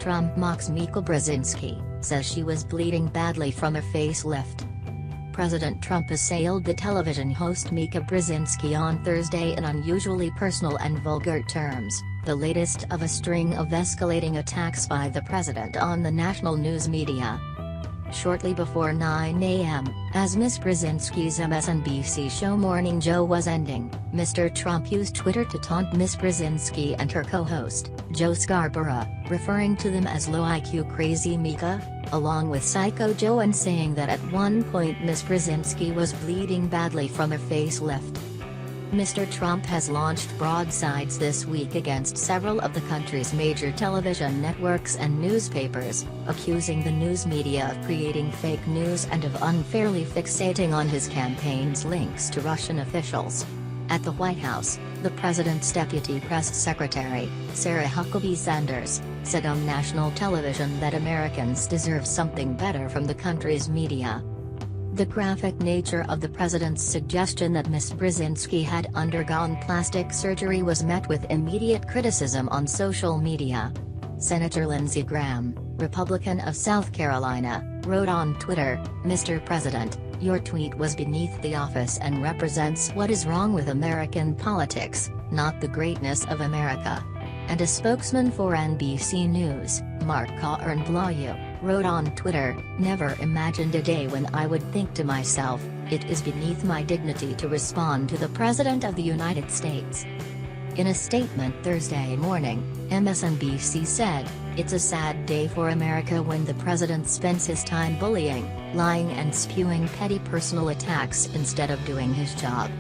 Trump mocks Mika Brzezinski, says she was bleeding badly from a facelift. President Trump assailed the television host Mika Brzezinski on Thursday in unusually personal and vulgar terms, the latest of a string of escalating attacks by the president on the national news media. Shortly before 9 a.m., as Ms. Brzezinski's MSNBC show Morning Joe was ending, Mr. Trump used Twitter to taunt Ms. Brzezinski and her co-host, Joe Scarborough, referring to them as low-IQ crazy Mika, along with Psycho Joe, and saying that at one point Ms. Brzezinski was bleeding badly from a facelift. Mr. Trump has launched broadsides this week against several of the country's major television networks and newspapers, accusing the news media of creating fake news and of unfairly fixating on his campaign's links to Russian officials. At the White House, the president's deputy press secretary, Sarah Huckabee Sanders, said on national television that Americans deserve something better from the country's media. The graphic nature of the president's suggestion that Ms. Brzezinski had undergone plastic surgery was met with immediate criticism on social media. Senator Lindsey Graham, Republican of South Carolina, wrote on Twitter, "Mr. President, your tweet was beneath the office and represents what is wrong with American politics, not the greatness of America." And a spokesman for NBC News, Mark Blau, wrote on Twitter, "Never imagined a day when I would think to myself, it is beneath my dignity to respond to the President of the United States." In a statement Thursday morning, MSNBC said, "It's a sad day for America when the president spends his time bullying, lying and spewing petty personal attacks instead of doing his job.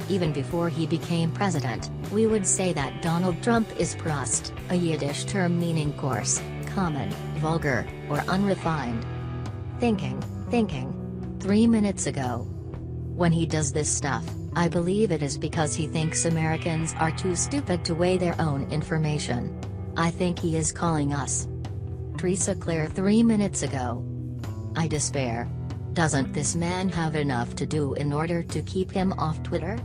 Even before he became president, we would say that Donald Trump is Prost, a Yiddish term meaning coarse, common, vulgar, or unrefined. Thinking 3 minutes ago. When he does this stuff, I believe it is because he thinks Americans are too stupid to weigh their own information. I think he is calling us Teresa Claire 3 minutes ago. I despair. Doesn't this man have enough to do in order to keep him off Twitter?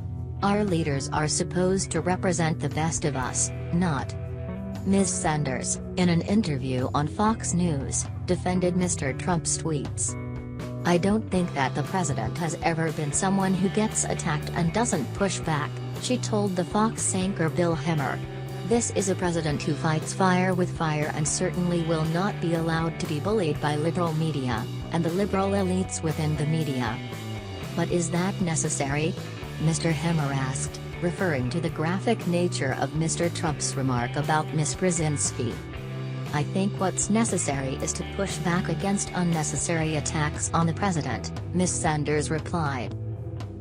Our leaders are supposed to represent the best of us, not." Ms. Sanders, in an interview on Fox News, defended Mr. Trump's tweets. "I don't think that the president has ever been someone who gets attacked and doesn't push back," she told the Fox anchor Bill Hemmer. "This is a president who fights fire with fire and certainly will not be allowed to be bullied by liberal media, and the liberal elites within the media." "But is that necessary?" Mr. Hemmer asked, referring to the graphic nature of Mr. Trump's remark about Ms. Brzezinski. "I think what's necessary is to push back against unnecessary attacks on the president," Ms. Sanders replied.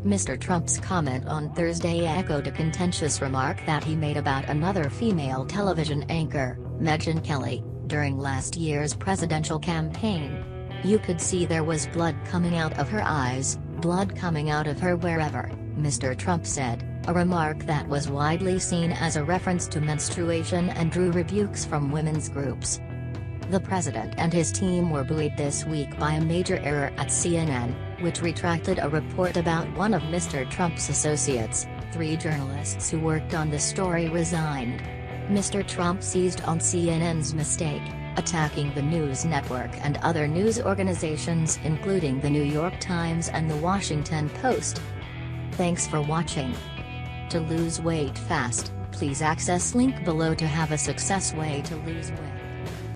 Mr. Trump's comment on Thursday echoed a contentious remark that he made about another female television anchor, Megyn Kelly, during last year's presidential campaign. "You could see there was blood coming out of her eyes, blood coming out of her wherever," Mr. Trump said, a remark that was widely seen as a reference to menstruation and drew rebukes from women's groups. The president and his team were buoyed this week by a major error at CNN, which retracted a report about one of Mr. Trump's associates. 3 journalists who worked on the story resigned. Mr. Trump seized on CNN's mistake, attacking the news network and other news organizations including the New York Times and the Washington Post. Thanks for watching. To lose weight fast, please access link below to have a success way to lose weight.